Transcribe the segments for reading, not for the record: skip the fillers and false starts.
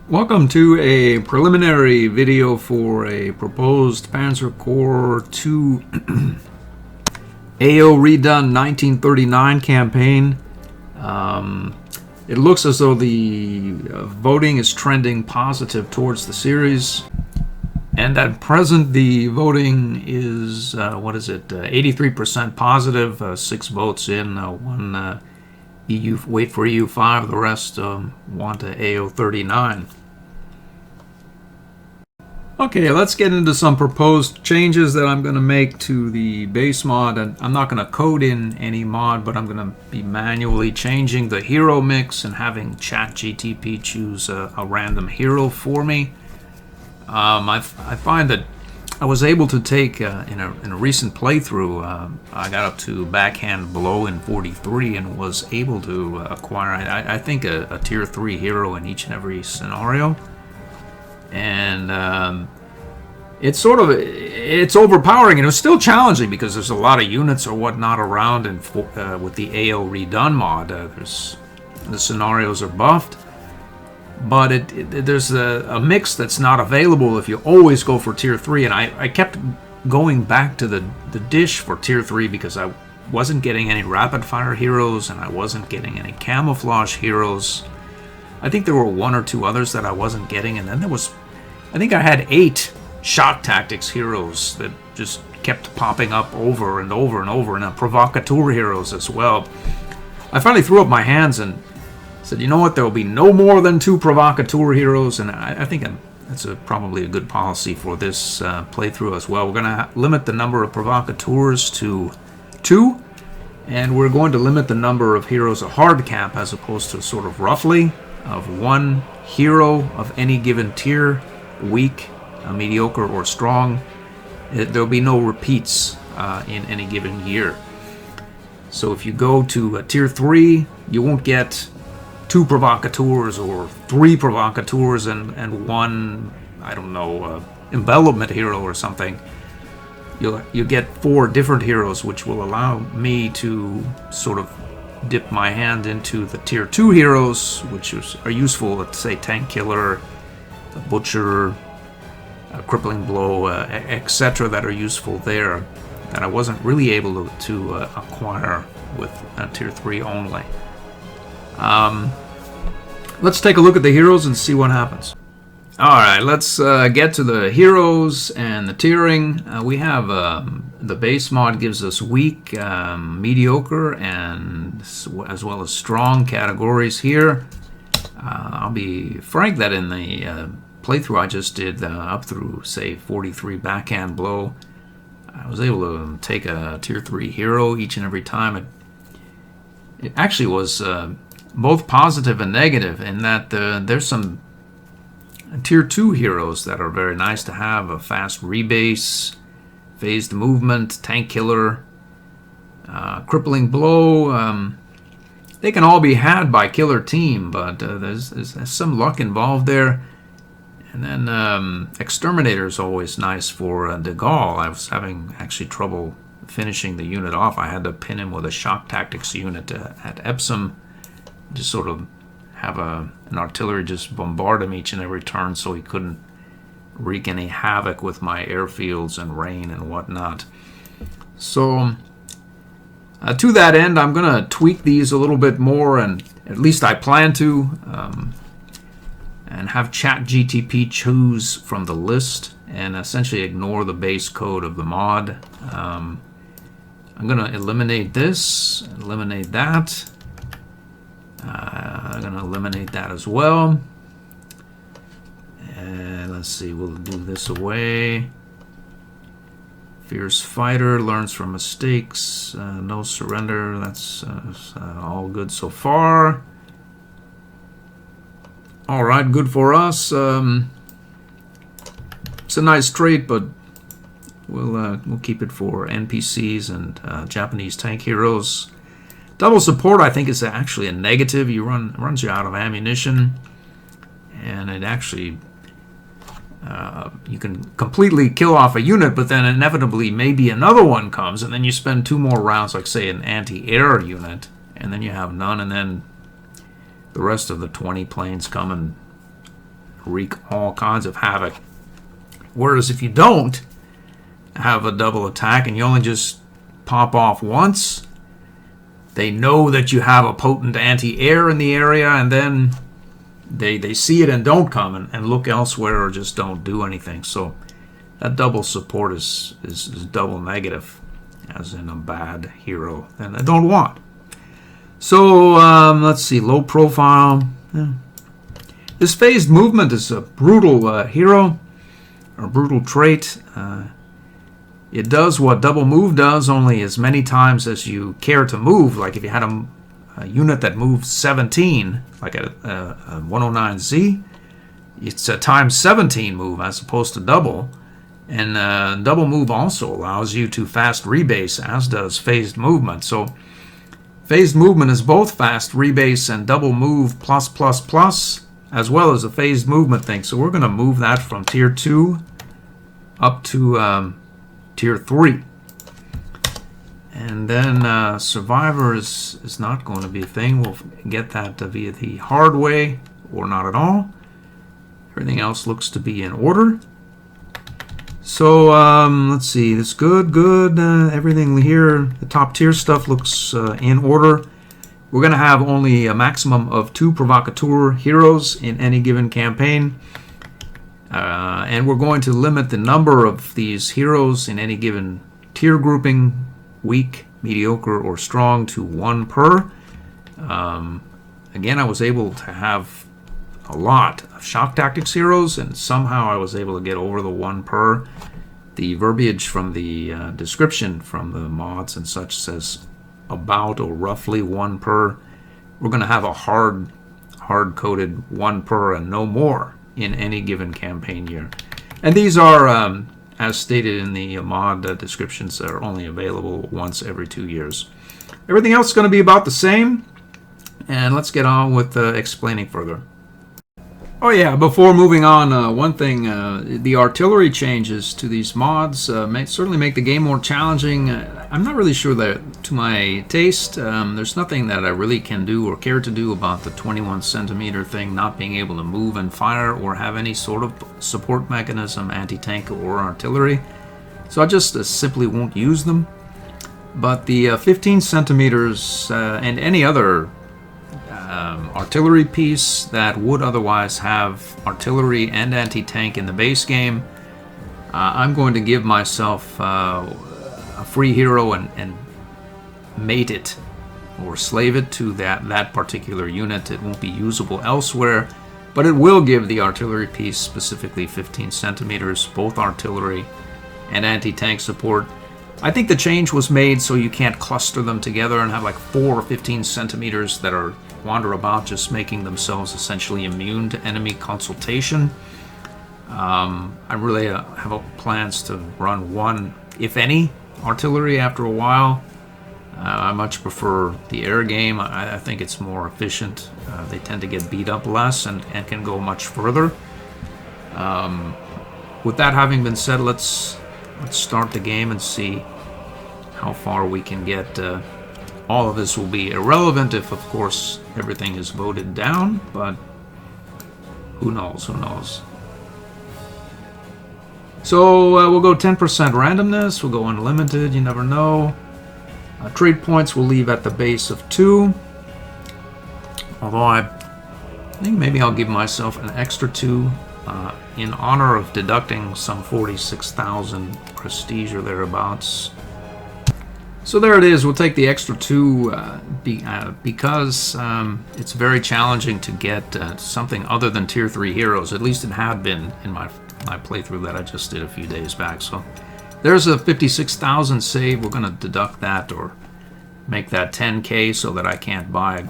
Welcome to a preliminary video for a proposed Panzer Corps II AO-Redone 1939 campaign. It looks as though the voting is trending positive towards the series, and at present the voting is 83% positive, 6 votes in, 1 EU, wait for EU5, the rest want a AO-39. Okay, let's get into some proposed changes that I'm going to make to the base mod. And I'm not going to code in any mod, but I'm going to be manually changing the hero mix and having ChatGPT choose a random hero for me. I find that I was able to take, in a recent playthrough, I got up to backhand blow in 43 and was able to acquire, I think, a tier 3 hero in each and every scenario. And it's overpowering, and it was still challenging because there's a lot of units or whatnot around, and with the AO-Redone mod, the scenarios are buffed. But there's a mix that's not available if you always go for tier 3, and I kept going back to the dish for tier 3 because I wasn't getting any rapid fire heroes and I wasn't getting any camouflage heroes. I think there were 1 or 2 others that I wasn't getting, and then there was, I think I had 8 shock tactics heroes that just kept popping up over and over and over, and Provocator heroes as well. I finally threw up my hands and said, you know what, there will be no more than 2 Provocateur heroes, and I think that's probably a good policy for this playthrough as well. We're going to limit the number of Provocateurs to 2, and we're going to limit the number of heroes a hard cap as opposed to sort of roughly of 1 hero of any given tier, weak, mediocre, or strong. There'll be no repeats in any given year. So if you go to tier 3, you won't get 2 Provocateurs or 3 Provocateurs and 1, I don't know, envelopment hero or something. You get 4 different heroes, which will allow me to sort of dip my hand into the tier 2 heroes, which are useful, let's say Tank Killer, Butcher, Crippling Blow, etc., that are useful there, that I wasn't really able to acquire with tier 3 only. Let's take a look at the heroes and see what happens. Alright, let's get to the heroes and the tiering. We have the base mod gives us weak, mediocre, and as well as strong categories here. I'll be frank that in the playthrough I just did up through, say, 43 backhand blow, I was able to take a tier 3 hero each and every time. It actually was both positive and negative in that there's some tier 2 heroes that are very nice to have: a fast rebase, phased movement, Tank Killer, Crippling Blow. They can all be had by Killer Team, but there's some luck involved there. And then Exterminator is always nice for De Gaulle. I was having actually trouble finishing the unit off. I had to pin him with a shock tactics unit at Epsom, just sort of have an artillery just bombard him each and every turn so he couldn't wreak any havoc with my airfields and rain and whatnot. So to that end, I'm going to tweak these a little bit more, and at least I plan to, and have ChatGPT choose from the list and essentially ignore the base code of the mod. I'm going to eliminate this, eliminate that. I'm going to eliminate that as well. And let's see, we'll do this away. Fierce fighter, learns from mistakes, no surrender. That's all good so far. All right, good for us. It's a nice trait, but we'll keep it for NPCs and Japanese tank heroes. Double support, I think, is actually a negative. Runs you out of ammunition, and it actually you can completely kill off a unit, but then inevitably maybe another one comes, and then you spend 2 more rounds, like say an anti-air unit, and then you have none, and then the rest of the 20 planes come and wreak all kinds of havoc. Whereas if you don't have a double attack and you only just pop off once, they know that you have a potent anti-air in the area, and then they see it and don't come and look elsewhere or just don't do anything. So that double support is double negative, as in a bad hero, and I don't want. So let's see, low profile. Yeah. This phased movement is a brutal hero, or brutal trait. It does what double move does, only as many times as you care to move. Like if you had a unit that moves 17, like a 109Z, it's a times 17 move as opposed to double. And double move also allows you to fast rebase, as does phased movement. So phased movement is both fast rebase and double move plus plus plus, as well as a phased movement thing. So we're going to move that from tier 2 up to tier 3. And then Survivor is not going to be a thing. We'll get that via the hard way, or not at all. Everything else looks to be in order. So let's see, it's good. Everything here, the top tier stuff looks in order. We're going to have only a maximum of 2 Provocateur heroes in any given campaign. And we're going to limit the number of these heroes in any given tier grouping, weak, mediocre, or strong, to 1 per. Again, I was able to have a lot of shock tactics heroes, and somehow I was able to get over the 1 per. The verbiage from the description from the mods and such says about or roughly 1 per. We're going to have a hard-coded 1 per and no more in any given campaign year. And these are, as stated in the mod descriptions, are only available once every 2 years. Everything else is going to be about the same, and let's get on with explaining further. Oh yeah, before moving on, one thing, the artillery changes to these mods certainly make the game more challenging. I'm not really sure that to my taste. There's nothing that I really can do or care to do about the 21 centimeter thing not being able to move and fire or have any sort of support mechanism, anti-tank or artillery. So I just simply won't use them. But the 15 centimeters and any other artillery piece that would otherwise have artillery and anti-tank in the base game, I'm going to give myself a free hero and mate it or slave it to that particular unit. It won't be usable elsewhere, but it will give the artillery piece, specifically 15 centimeters, both artillery and anti-tank support. I think the change was made so you can't cluster them together and have like 4 or 15 centimeters that are wander about just making themselves essentially immune to enemy consultation. I really have plans to run 1, if any, artillery after a while. I much prefer the air game. I think it's more efficient. They tend to get beat up less and can go much further. With that having been said, let's start the game and see how far we can get. All of this will be irrelevant if, of course, everything is voted down, but who knows, So we'll go 10% randomness, we'll go unlimited, you never know. Trade points we'll leave at the base of 2. Although I think maybe I'll give myself an extra 2 in honor of deducting some 46,000 prestige or thereabouts. So there it is. We'll take the extra 2 because it's very challenging to get something other than tier 3 heroes. At least it had been in my playthrough that I just did a few days back. So there's a 56,000 save. We're going to deduct that or make that 10k so that I can't buy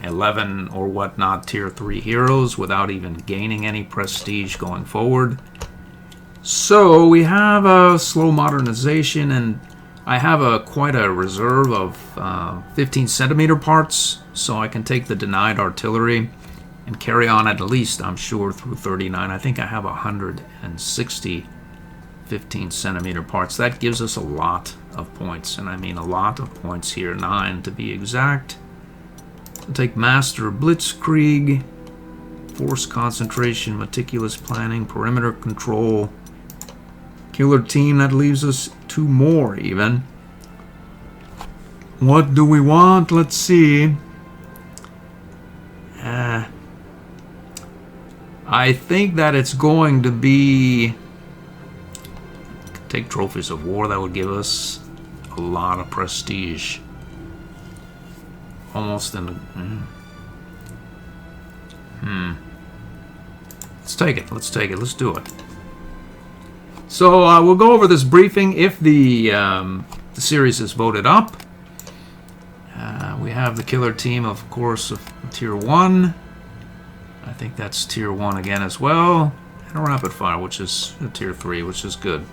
11 or whatnot tier 3 heroes without even gaining any prestige going forward. So we have a slow modernization, and I have quite a reserve of 15 centimeter parts, so I can take the denied artillery and carry on at least, I'm sure, through 39. I think I have 160 15 centimeter parts. That gives us a lot of points, and I mean a lot of points here, 9 to be exact. We'll take Master Blitzkrieg, force concentration, meticulous planning, perimeter control. Killer team, that leaves us 2 more even. What do we want? Let's see. I think that it's going to be... Take trophies of war. That would give us a lot of prestige. Almost in the... Let's take it. Let's take it. Let's do it. So we'll go over this briefing if the series is voted up. We have the killer team, of course, of Tier 1. I think that's Tier 1 again as well. And a rapid fire, which is Tier 3, which is good.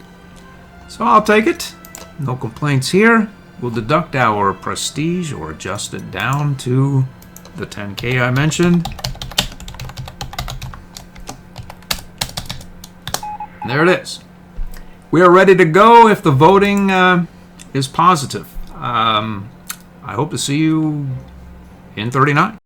So I'll take it. No complaints here. We'll deduct our prestige or adjust it down to the 10K I mentioned. And there it is. We are ready to go if the voting is positive. I hope to see you in 39.